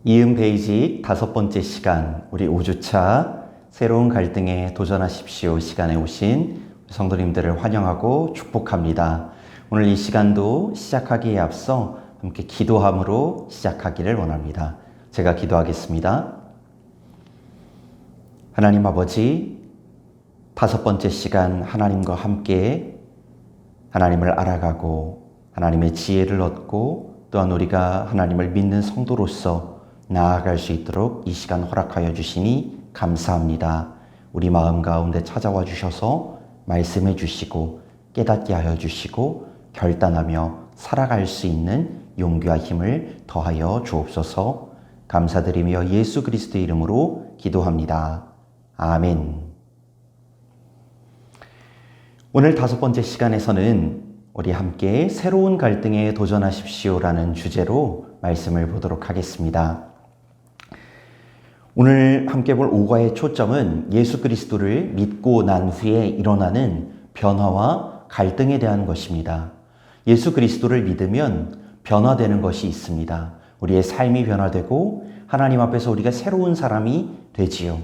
이음 베이직 5번째 시간, 우리 5주차 새로운 갈등에 도전하십시오 시간에 오신 성도님들을 환영하고 축복합니다. 오늘 이 시간도 시작하기에 앞서 함께 기도함으로 시작하기를 원합니다. 제가 기도하겠습니다. 하나님 아버지, 5번째 시간 하나님과 함께 하나님을 알아가고 하나님의 지혜를 얻고 또한 우리가 하나님을 믿는 성도로서 나아갈 수 있도록 이 시간 허락하여 주시니 감사합니다. 우리 마음 가운데 찾아와 주셔서 말씀해 주시고 깨닫게 하여 주시고 결단하며 살아갈 수 있는 용기와 힘을 더하여 주옵소서. 감사드리며 예수 그리스도의 이름으로 기도합니다. 아멘. 오늘 5번째 시간에서는 우리 함께 새로운 갈등에 도전하십시오라는 주제로 말씀을 보도록 하겠습니다. 오늘 함께 볼 오과의 초점은 예수 그리스도를 믿고 난 후에 일어나는 변화와 갈등에 대한 것입니다. 예수 그리스도를 믿으면 변화되는 것이 있습니다. 우리의 삶이 변화되고 하나님 앞에서 우리가 새로운 사람이 되지요.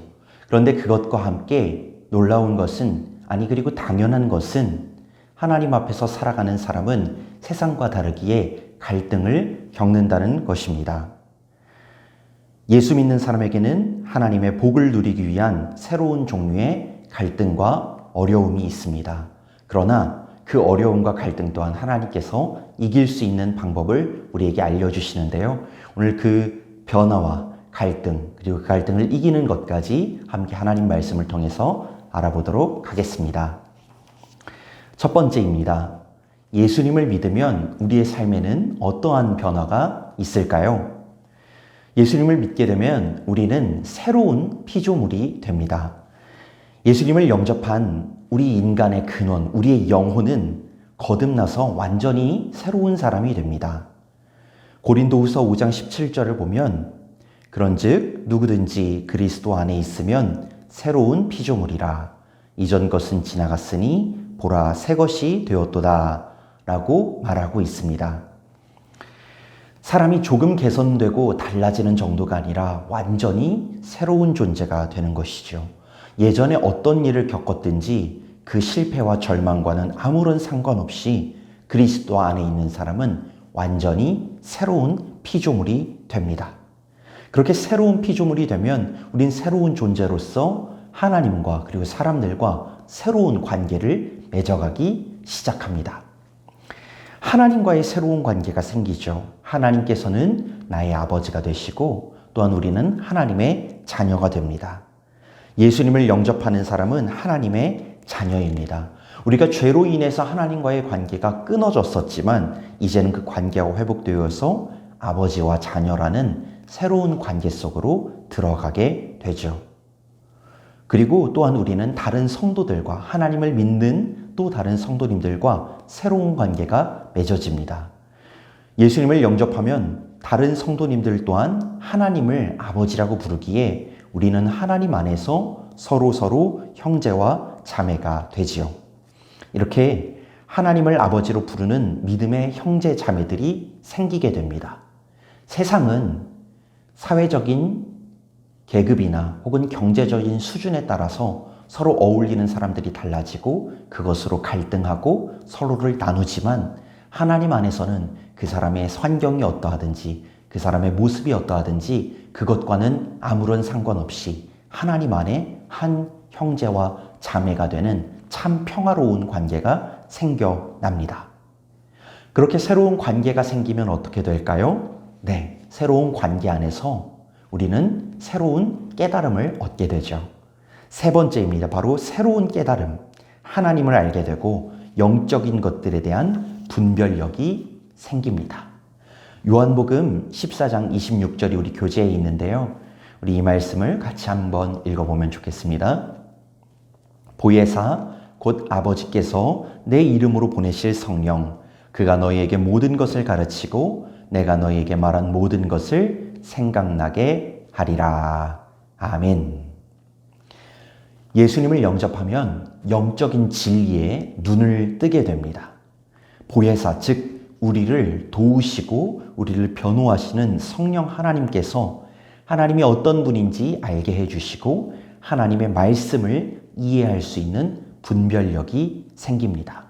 그런데 그것과 함께 놀라운 것은, 그리고 당연한 것은 하나님 앞에서 살아가는 사람은 세상과 다르기에 갈등을 겪는다는 것입니다. 예수 믿는 사람에게는 하나님의 복을 누리기 위한 새로운 종류의 갈등과 어려움이 있습니다. 그러나 그 어려움과 갈등 또한 하나님께서 이길 수 있는 방법을 우리에게 알려주시는데요. 오늘 그 변화와 갈등, 그리고 그 갈등을 이기는 것까지 함께 하나님 말씀을 통해서 알아보도록 하겠습니다. 첫 번째입니다. 예수님을 믿으면 우리의 삶에는 어떠한 변화가 있을까요? 예수님을 믿게 되면 우리는 새로운 피조물이 됩니다. 예수님을 영접한 우리 인간의 근원, 우리의 영혼은 거듭나서 완전히 새로운 사람이 됩니다. 고린도후서 5장 17절을 보면 그런즉 누구든지 그리스도 안에 있으면 새로운 피조물이라. 이전 것은 지나갔으니 보라 새 것이 되었도다 라고 말하고 있습니다. 사람이 조금 개선되고 달라지는 정도가 아니라 완전히 새로운 존재가 되는 것이죠. 예전에 어떤 일을 겪었든지 그 실패와 절망과는 아무런 상관없이 그리스도 안에 있는 사람은 완전히 새로운 피조물이 됩니다. 그렇게 새로운 피조물이 되면 우린 새로운 존재로서 하나님과 그리고 사람들과 새로운 관계를 맺어가기 시작합니다. 하나님과의 새로운 관계가 생기죠. 하나님께서는 나의 아버지가 되시고 또한 우리는 하나님의 자녀가 됩니다. 예수님을 영접하는 사람은 하나님의 자녀입니다. 우리가 죄로 인해서 하나님과의 관계가 끊어졌었지만 이제는 그 관계가 회복되어서 아버지와 자녀라는 새로운 관계 속으로 들어가게 되죠. 그리고 또한 우리는 다른 성도들과 하나님을 믿는 또 다른 성도님들과 새로운 관계가 맺어집니다. 예수님을 영접하면 다른 성도님들 또한 하나님을 아버지라고 부르기에 우리는 하나님 안에서 서로 형제와 자매가 되지요. 이렇게 하나님을 아버지로 부르는 믿음의 형제 자매들이 생기게 됩니다. 세상은 사회적인 계급이나 혹은 경제적인 수준에 따라서 서로 어울리는 사람들이 달라지고 그것으로 갈등하고 서로를 나누지만 하나님 안에서는 그 사람의 환경이 어떠하든지 그 사람의 모습이 어떠하든지 그것과는 아무런 상관없이 하나님 안에 한 형제와 자매가 되는 참 평화로운 관계가 생겨납니다. 그렇게 새로운 관계가 생기면 어떻게 될까요? 새로운 관계 안에서 우리는 새로운 깨달음을 얻게 되죠. 세 번째입니다. 바로 새로운 깨달음. 하나님을 알게 되고 영적인 것들에 대한 분별력이 생깁니다. 요한복음 14장 26절이 우리 교재에 있는데요. 우리 이 말씀을 같이 한번 읽어보면 좋겠습니다. 보혜사 곧 아버지께서 내 이름으로 보내실 성령, 그가 너희에게 모든 것을 가르치고 내가 너희에게 말한 모든 것을 생각나게 하리라. 아멘. 예수님을 영접하면 영적인 진리에 눈을 뜨게 됩니다. 보혜사, 즉 우리를 도우시고 우리를 변호하시는 성령 하나님께서 하나님이 어떤 분인지 알게 해주시고 하나님의 말씀을 이해할 수 있는 분별력이 생깁니다.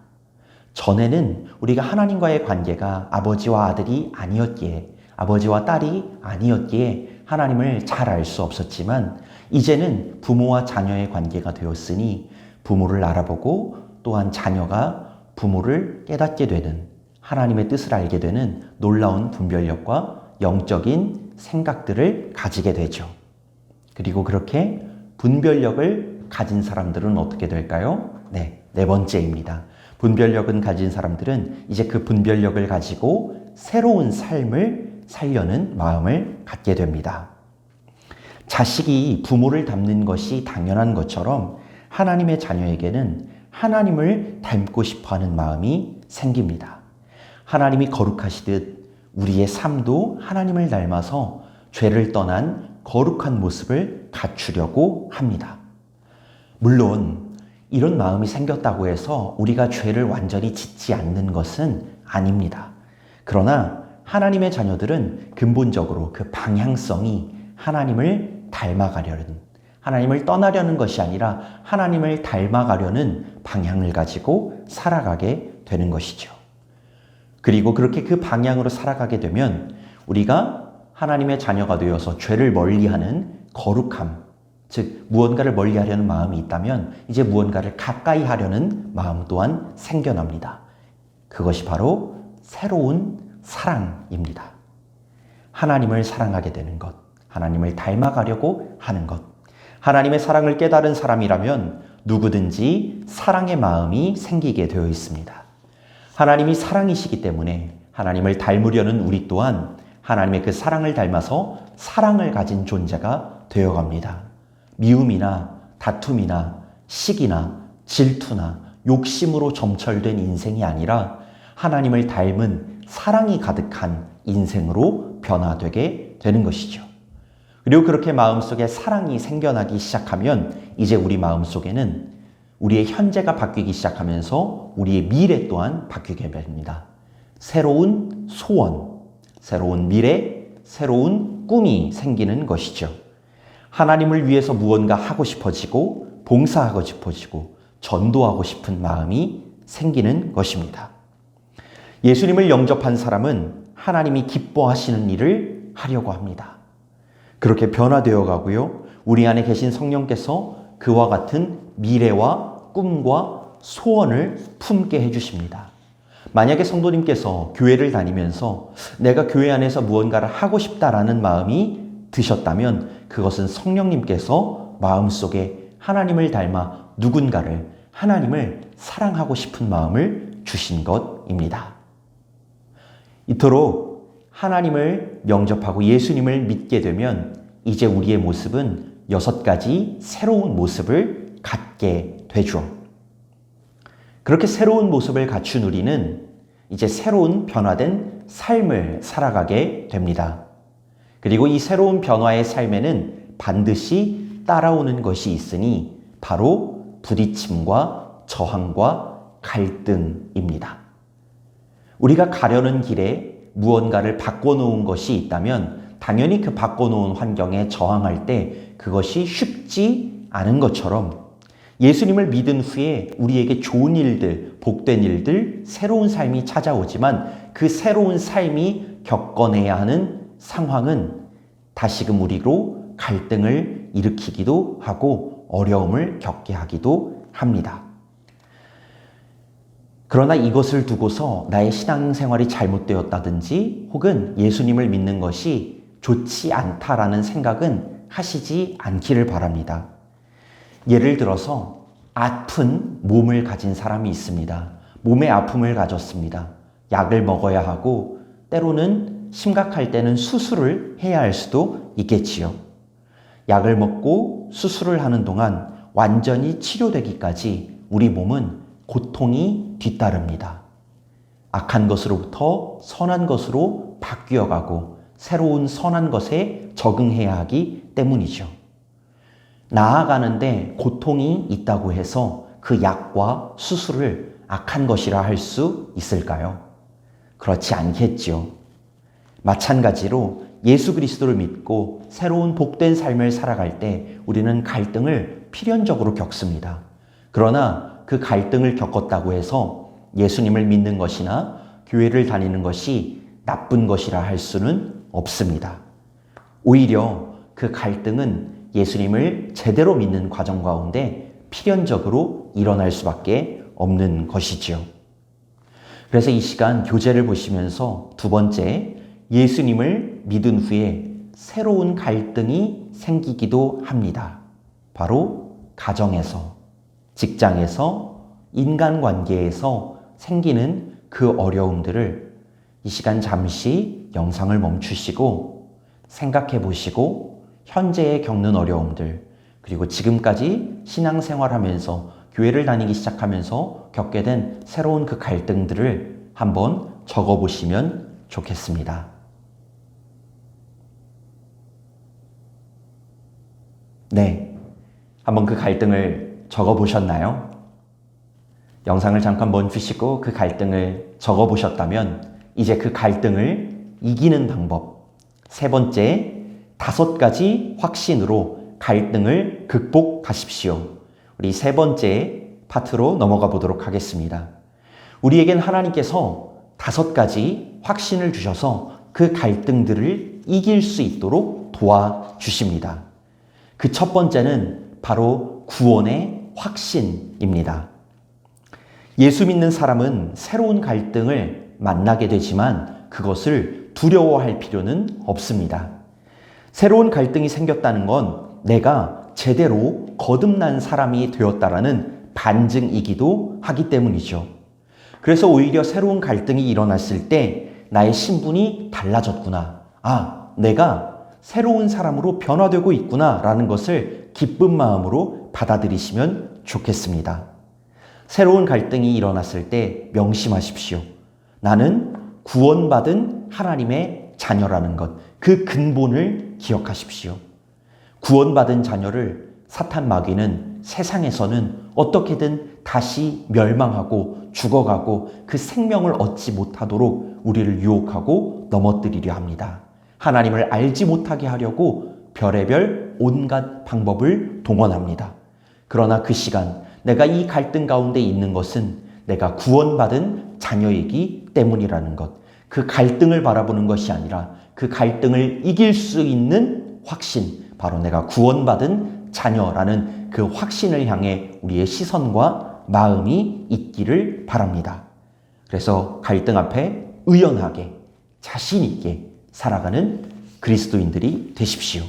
전에는 우리가 하나님과의 관계가 아버지와 아들이 아니었기에, 아버지와 딸이 아니었기에 하나님을 잘 알 수 없었지만 이제는 부모와 자녀의 관계가 되었으니 부모를 알아보고 또한 자녀가 부모를 깨닫게 되는, 하나님의 뜻을 알게 되는 놀라운 분별력과 영적인 생각들을 가지게 되죠. 그리고 그렇게 분별력을 가진 사람들은 어떻게 될까요? 네 번째입니다. 분별력은 가진 사람들은 이제 그 분별력을 가지고 새로운 삶을 살려는 마음을 갖게 됩니다. 자식이 부모를 닮는 것이 당연한 것처럼 하나님의 자녀에게는 하나님을 닮고 싶어하는 마음이 생깁니다. 하나님이 거룩하시듯 우리의 삶도 하나님을 닮아서 죄를 떠난 거룩한 모습을 갖추려고 합니다. 물론 이런 마음이 생겼다고 해서 우리가 죄를 완전히 짓지 않는 것은 아닙니다. 그러나 하나님의 자녀들은 근본적으로 그 방향성이 하나님을 닮아가려는, 하나님을 떠나려는 것이 아니라 하나님을 닮아가려는 방향을 가지고 살아가게 되는 것이죠. 그리고 그렇게 그 방향으로 살아가게 되면 우리가 하나님의 자녀가 되어서 죄를 멀리하는 거룩함, 즉 무언가를 멀리하려는 마음이 있다면 이제 무언가를 가까이 하려는 마음 또한 생겨납니다. 그것이 바로 새로운 사랑입니다. 하나님을 사랑하게 되는 것, 하나님을 닮아가려고 하는 것. 하나님의 사랑을 깨달은 사람이라면 누구든지 사랑의 마음이 생기게 되어 있습니다. 하나님이 사랑이시기 때문에 하나님을 닮으려는 우리 또한 하나님의 그 사랑을 닮아서 사랑을 가진 존재가 되어갑니다. 미움이나 다툼이나 시기나 질투나 욕심으로 점철된 인생이 아니라 하나님을 닮은 사랑이 가득한 인생으로 변화되게 되는 것이죠. 그리고 그렇게 마음속에 사랑이 생겨나기 시작하면 이제 우리 마음속에는 우리의 현재가 바뀌기 시작하면서 우리의 미래 또한 바뀌게 됩니다. 새로운 소원, 새로운 미래, 새로운 꿈이 생기는 것이죠. 하나님을 위해서 무언가 하고 싶어지고 봉사하고 싶어지고 전도하고 싶은 마음이 생기는 것입니다. 예수님을 영접한 사람은 하나님이 기뻐하시는 일을 하려고 합니다. 그렇게 변화되어 가고요. 우리 안에 계신 성령께서 그와 같은 미래와 꿈과 소원을 품게 해주십니다. 만약에 성도님께서 교회를 다니면서 내가 교회 안에서 무언가를 하고 싶다라는 마음이 드셨다면 그것은 성령님께서 마음속에 하나님을 닮아 누군가를, 하나님을 사랑하고 싶은 마음을 주신 것입니다. 이토록 하나님을 영접하고 예수님을 믿게 되면 이제 우리의 모습은 6가지 새로운 모습을 갖게 되죠. 그렇게 새로운 모습을 갖춘 우리는 이제 새로운 변화된 삶을 살아가게 됩니다. 그리고 이 새로운 변화의 삶에는 반드시 따라오는 것이 있으니 바로 부딪힘과 저항과 갈등입니다. 우리가 가려는 길에 무언가를 바꿔놓은 것이 있다면 당연히 그 바꿔놓은 환경에 저항할 때 그것이 쉽지 않은 것처럼 예수님을 믿은 후에 우리에게 좋은 일들, 복된 일들, 새로운 삶이 찾아오지만 그 새로운 삶이 겪어내야 하는 상황은 다시금 우리로 갈등을 일으키기도 하고 어려움을 겪게 하기도 합니다. 그러나 이것을 두고서 나의 신앙생활이 잘못되었다든지 혹은 예수님을 믿는 것이 좋지 않다라는 생각은 하시지 않기를 바랍니다. 예를 들어서 아픈 몸을 가진 사람이 있습니다. 몸에 아픔을 가졌습니다. 약을 먹어야 하고 때로는 심각할 때는 수술을 해야 할 수도 있겠지요. 약을 먹고 수술을 하는 동안 완전히 치료되기까지 우리 몸은 고통이 뒤따릅니다. 악한 것으로부터 선한 것으로 바뀌어가고 새로운 선한 것에 적응해야 하기 때문이죠. 나아가는데 고통이 있다고 해서 그 약과 수술을 악한 것이라 할 수 있을까요? 그렇지 않겠지요. 마찬가지로 예수 그리스도를 믿고 새로운 복된 삶을 살아갈 때 우리는 갈등을 필연적으로 겪습니다. 그러나 그 갈등을 겪었다고 해서 예수님을 믿는 것이나 교회를 다니는 것이 나쁜 것이라 할 수는 없습니다. 오히려 그 갈등은 예수님을 제대로 믿는 과정 가운데 필연적으로 일어날 수밖에 없는 것이지요. 그래서 이 시간 교재를 보시면서 두 번째, 예수님을 믿은 후에 새로운 갈등이 생기기도 합니다. 바로 가정에서, 직장에서, 인간관계에서 생기는 그 어려움들을 이 시간 잠시 영상을 멈추시고 생각해 보시고 현재에 겪는 어려움들, 그리고 지금까지 신앙생활하면서 교회를 다니기 시작하면서 겪게 된 새로운 그 갈등들을 한번 적어보시면 좋겠습니다. 네, 한번 그 갈등을 적어보셨나요? 영상을 잠깐 멈추시고 그 갈등을 적어보셨다면 이제 그 갈등을 이기는 방법, 세 번째, 5가지 확신으로 갈등을 극복하십시오. 우리 세 번째 파트로 넘어가 보도록 하겠습니다. 우리에겐 하나님께서 5가지 확신을 주셔서 그 갈등들을 이길 수 있도록 도와주십니다. 그 첫 번째는 바로 구원의 확신입니다. 예수 믿는 사람은 새로운 갈등을 만나게 되지만 그것을 두려워할 필요는 없습니다. 새로운 갈등이 생겼다는 건 내가 제대로 거듭난 사람이 되었다라는 반증이기도 하기 때문이죠. 그래서 오히려 새로운 갈등이 일어났을 때 나의 신분이 달라졌구나. 내가 새로운 사람으로 변화되고 있구나 라는 것을 기쁜 마음으로 받아들이시면 좋겠습니다. 새로운 갈등이 일어났을 때 명심하십시오. 나는 구원받은 하나님의 자녀라는 것, 그 근본을 기억하십시오. 구원받은 자녀를 사탄 마귀는 세상에서는 어떻게든 다시 멸망하고 죽어가고 그 생명을 얻지 못하도록 우리를 유혹하고 넘어뜨리려 합니다. 하나님을 알지 못하게 하려고 별의별 온갖 방법을 동원합니다. 그러나 그 시간 내가 이 갈등 가운데 있는 것은 내가 구원받은 자녀이기 때문이라는 것, 그 갈등을 바라보는 것이 아니라 그 갈등을 이길 수 있는 확신, 바로 내가 구원받은 자녀라는 그 확신을 향해 우리의 시선과 마음이 있기를 바랍니다. 그래서 갈등 앞에 의연하게 자신 있게 살아가는 그리스도인들이 되십시오.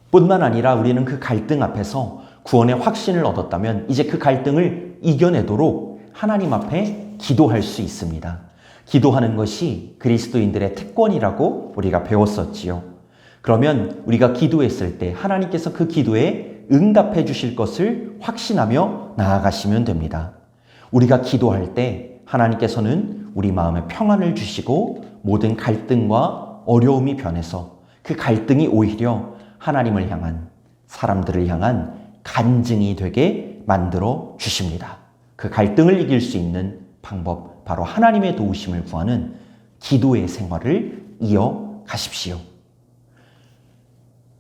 뿐만 아니라 우리는 그 갈등 앞에서 구원의 확신을 얻었다면 이제 그 갈등을 이겨내도록 하나님 앞에 기도할 수 있습니다. 기도하는 것이 그리스도인들의 특권이라고 우리가 배웠었지요. 그러면 우리가 기도했을 때 하나님께서 그 기도에 응답해 주실 것을 확신하며 나아가시면 됩니다. 우리가 기도할 때 하나님께서는 우리 마음에 평안을 주시고 모든 갈등과 어려움이 변해서 그 갈등이 오히려 하나님을 향한, 사람들을 향한 간증이 되게 만들어 주십니다. 그 갈등을 이길 수 있는 방법, 바로 하나님의 도우심을 구하는 기도의 생활을 이어가십시오.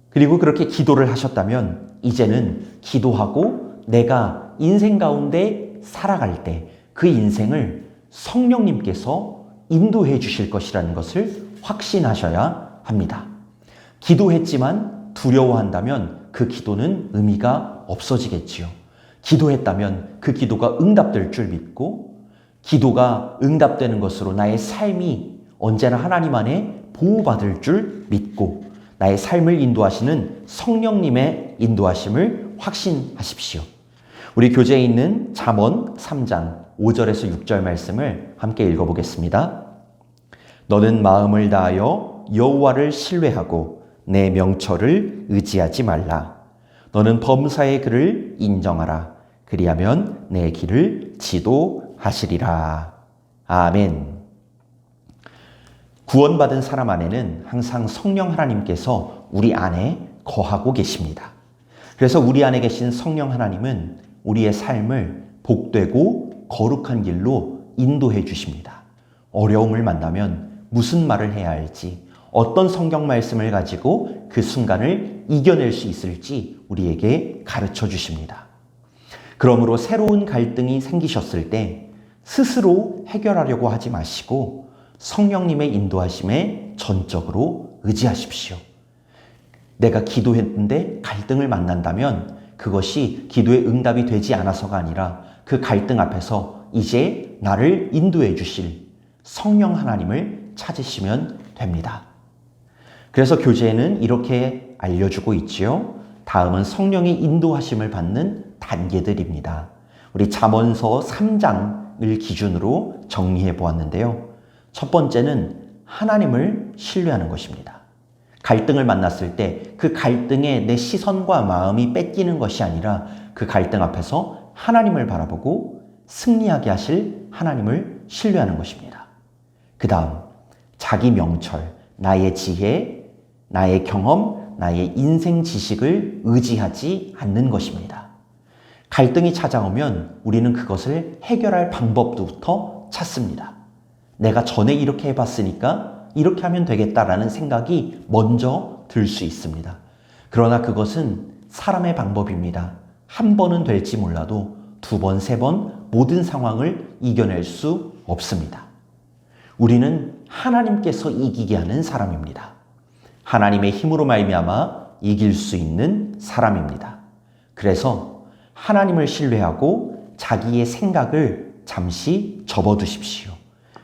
그리고 그렇게 기도를 하셨다면 이제는 기도하고 내가 인생 가운데 살아갈 때 그 인생을 성령님께서 인도해 주실 것이라는 것을 확신하셔야 합니다. 기도했지만 두려워한다면 그 기도는 의미가 없어지겠지요. 기도했다면 그 기도가 응답될 줄 믿고 기도가 응답되는 것으로 나의 삶이 언제나 하나님 안에 보호받을 줄 믿고 나의 삶을 인도하시는 성령님의 인도하심을 확신하십시오. 우리 교재에 있는 잠언 3장 5절에서 6절 말씀을 함께 읽어보겠습니다. 너는 마음을 다하여 여호와를 신뢰하고 내 명철을 의지하지 말라. 너는 범사의 그를 인정하라. 그리하면 내 길을 지도하시리라. 아멘. 구원받은 사람 안에는 항상 성령 하나님께서 우리 안에 거하고 계십니다. 그래서 우리 안에 계신 성령 하나님은 우리의 삶을 복되고 거룩한 길로 인도해 주십니다. 어려움을 만나면 무슨 말을 해야 할지, 어떤 성경 말씀을 가지고 그 순간을 이겨낼 수 있을지 우리에게 가르쳐 주십니다. 그러므로 새로운 갈등이 생기셨을 때 스스로 해결하려고 하지 마시고 성령님의 인도하심에 전적으로 의지하십시오. 내가 기도했는데 갈등을 만난다면 그것이 기도의 응답이 되지 않아서가 아니라 그 갈등 앞에서 이제 나를 인도해 주실 성령 하나님을 찾으시면 됩니다. 그래서 교재에는 이렇게 알려주고 있지요. 다음은 성령의 인도하심을 받는 단계들입니다. 우리 잠언서 3장을 기준으로 정리해 보았는데요. 첫 번째는 하나님을 신뢰하는 것입니다. 갈등을 만났을 때 그 갈등에 내 시선과 마음이 뺏기는 것이 아니라 그 갈등 앞에서 하나님을 바라보고 승리하게 하실 하나님을 신뢰하는 것입니다. 그 다음, 자기 명철, 나의 지혜, 나의 경험, 나의 인생 지식을 의지하지 않는 것입니다. 갈등이 찾아오면 우리는 그것을 해결할 방법부터 찾습니다. 내가 전에 이렇게 해봤으니까 이렇게 하면 되겠다라는 생각이 먼저 들 수 있습니다. 그러나 그것은 사람의 방법입니다. 한 번은 될지 몰라도 두 번, 세 번 모든 상황을 이겨낼 수 없습니다. 우리는 하나님께서 이기게 하는 사람입니다. 하나님의 힘으로 말미암아 이길 수 있는 사람입니다. 그래서 하나님을 신뢰하고 자기의 생각을 잠시 접어두십시오.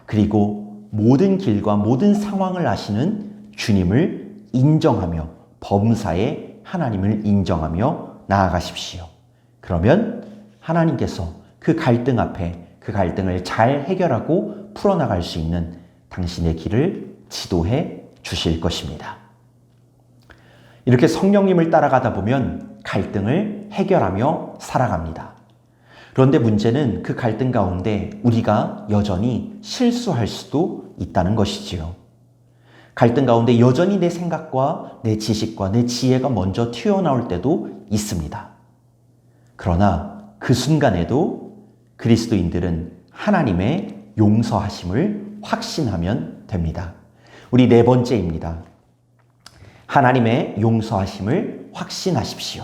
그리고 모든 길과 모든 상황을 아시는 주님을 인정하며 범사에 하나님을 인정하며 나아가십시오. 그러면 하나님께서 그 갈등 앞에 그 갈등을 잘 해결하고 풀어나갈 수 있는 당신의 길을 지도해 주실 것입니다. 이렇게 성령님을 따라가다 보면 갈등을 해결하며 살아갑니다. 그런데 문제는 그 갈등 가운데 우리가 여전히 실수할 수도 있다는 것이지요. 갈등 가운데 여전히 내 생각과 내 지식과 내 지혜가 먼저 튀어나올 때도 있습니다. 그러나 그 순간에도 그리스도인들은 하나님의 용서하심을 확신하면 됩니다. 우리 네 번째입니다. 하나님의 용서하심을 확신하십시오.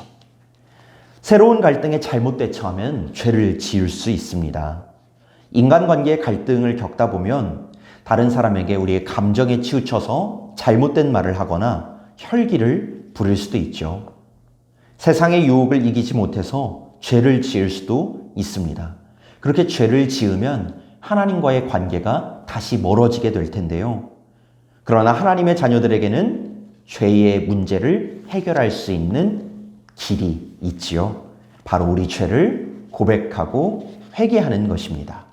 새로운 갈등에 잘못 대처하면 죄를 지을 수 있습니다. 인간관계의 갈등을 겪다 보면 다른 사람에게 우리의 감정에 치우쳐서 잘못된 말을 하거나 혈기를 부릴 수도 있죠. 세상의 유혹을 이기지 못해서 죄를 지을 수도 있습니다. 그렇게 죄를 지으면 하나님과의 관계가 다시 멀어지게 될 텐데요. 그러나 하나님의 자녀들에게는 죄의 문제를 해결할 수 있는 길이 있지요. 바로 우리 죄를 고백하고 회개하는 것입니다.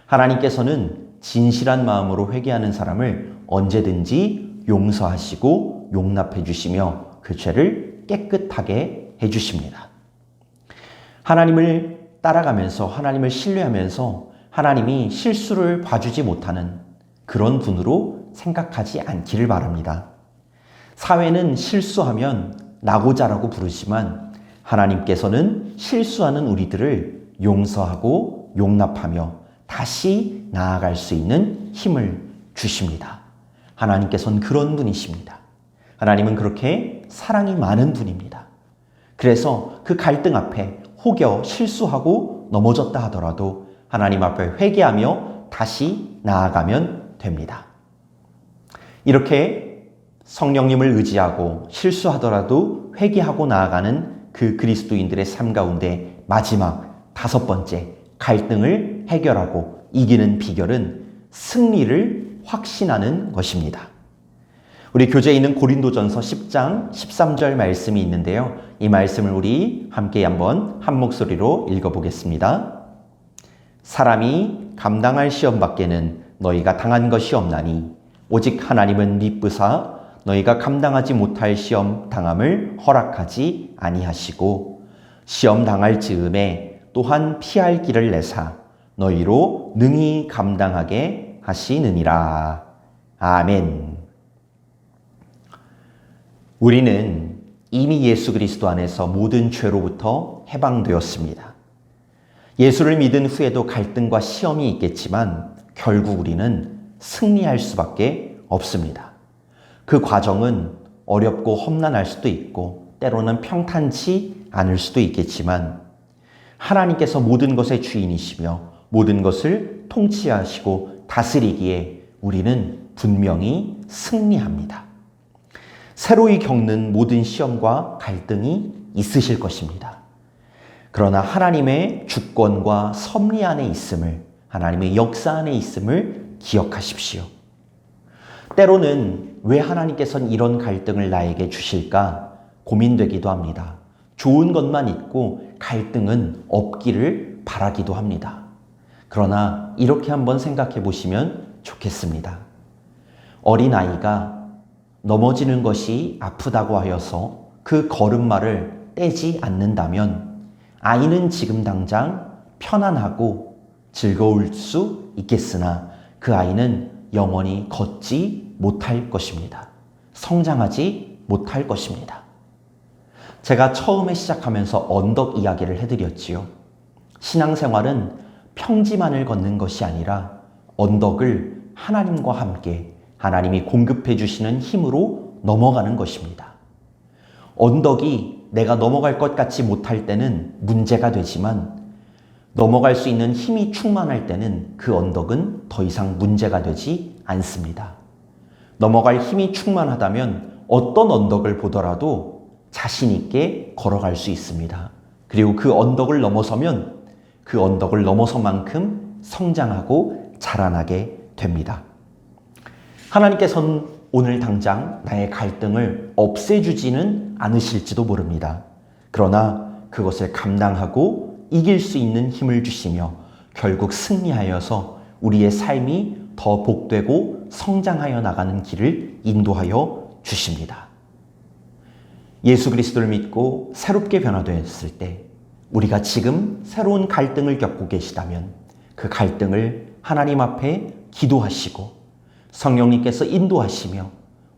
하나님께서는 진실한 마음으로 회개하는 사람을 언제든지 용서하시고 용납해 주시며 그 죄를 깨끗하게 해 주십니다. 하나님을 따라가면서 하나님을 신뢰하면서 하나님이 실수를 봐주지 못하는 그런 분으로 생각하지 않기를 바랍니다. 사회는 실수하면 낙오자라고 부르지만 하나님께서는 실수하는 우리들을 용서하고 용납하며 다시 나아갈 수 있는 힘을 주십니다. 하나님께서는 그런 분이십니다. 하나님은 그렇게 사랑이 많은 분입니다. 그래서 그 갈등 앞에 혹여 실수하고 넘어졌다 하더라도 하나님 앞에 회개하며 다시 나아가면 됩니다. 이렇게 성령님을 의지하고 실수하더라도 회개하고 나아가는 그 그리스도인들의 삶 가운데 마지막 다섯 번째 갈등을 해결하고 이기는 비결은 승리를 확신하는 것입니다. 우리 교재에 있는 고린도전서 10장 13절 말씀이 있는데요. 이 말씀을 우리 함께 한번 한 목소리로 읽어보겠습니다. 사람이 감당할 시험 밖에는 너희가 당한 것이 없나니 오직 하나님은 미쁘사 너희가 감당하지 못할 시험 당함을 허락하지 아니하시고 시험 당할 즈음에 또한 피할 길을 내사 너희로 능히 감당하게 하시느니라. 아멘. 우리는 이미 예수 그리스도 안에서 모든 죄로부터 해방되었습니다. 예수를 믿은 후에도 갈등과 시험이 있겠지만 결국 우리는 승리할 수밖에 없습니다. 그 과정은 어렵고 험난할 수도 있고 때로는 평탄치 않을 수도 있겠지만 하나님께서 모든 것의 주인이시며 모든 것을 통치하시고 다스리기에 우리는 분명히 승리합니다. 새로이 겪는 모든 시험과 갈등이 있으실 것입니다. 그러나 하나님의 주권과 섭리 안에 있음을, 하나님의 역사 안에 있음을 기억하십시오. 때로는 왜 하나님께서는 이런 갈등을 나에게 주실까 고민되기도 합니다. 좋은 것만 있고 갈등은 없기를 바라기도 합니다. 그러나 이렇게 한번 생각해 보시면 좋겠습니다. 어린아이가 넘어지는 것이 아프다고 하여서 그 걸음마를 떼지 않는다면 아이는 지금 당장 편안하고 즐거울 수 있겠으나 그 아이는 영원히 걷지 못할 것입니다. 성장하지 못할 것입니다. 제가 처음에 시작하면서 언덕 이야기를 해드렸지요. 신앙생활은 평지만을 걷는 것이 아니라 언덕을 하나님과 함께 하나님이 공급해 주시는 힘으로 넘어가는 것입니다. 언덕이 내가 넘어갈 것 같지 못할 때는 문제가 되지만 넘어갈 수 있는 힘이 충만할 때는 그 언덕은 더 이상 문제가 되지 않습니다. 넘어갈 힘이 충만하다면 어떤 언덕을 보더라도 자신 있게 걸어갈 수 있습니다. 그리고 그 언덕을 넘어서면 그 언덕을 넘어서만큼 성장하고 자라나게 됩니다. 하나님께서는 오늘 당장 나의 갈등을 없애주지는 않으실지도 모릅니다. 그러나 그것을 감당하고 이길 수 있는 힘을 주시며 결국 승리하여서 우리의 삶이 더 복되고 성장하여 나가는 길을 인도하여 주십니다. 예수 그리스도를 믿고 새롭게 변화되었을 때 우리가 지금 새로운 갈등을 겪고 계시다면 그 갈등을 하나님 앞에 기도하시고 성령님께서 인도하시며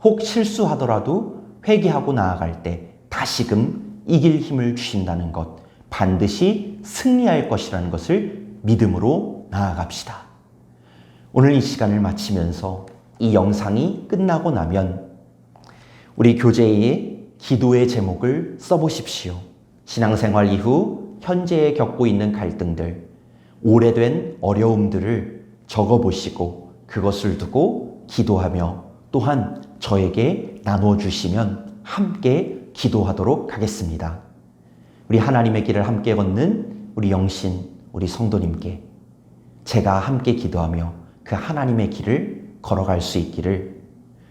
혹 실수하더라도 회개하고 나아갈 때 다시금 이길 힘을 주신다는 것, 반드시 승리할 것이라는 것을 믿음으로 나아갑시다. 오늘 이 시간을 마치면서 이 영상이 끝나고 나면 우리 교제의 기도의 제목을 써보십시오. 신앙생활 이후 현재에 겪고 있는 갈등들, 오래된 어려움들을 적어보시고 그것을 두고 기도하며 또한 저에게 나눠주시면 함께 기도하도록 하겠습니다. 우리 하나님의 길을 함께 걷는 우리 영신, 우리 성도님께 제가 함께 기도하며 그 하나님의 길을 걸어갈 수 있기를,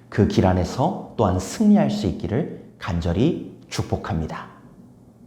그 길 안에서 또한 승리할 수 있기를 간절히 축복합니다.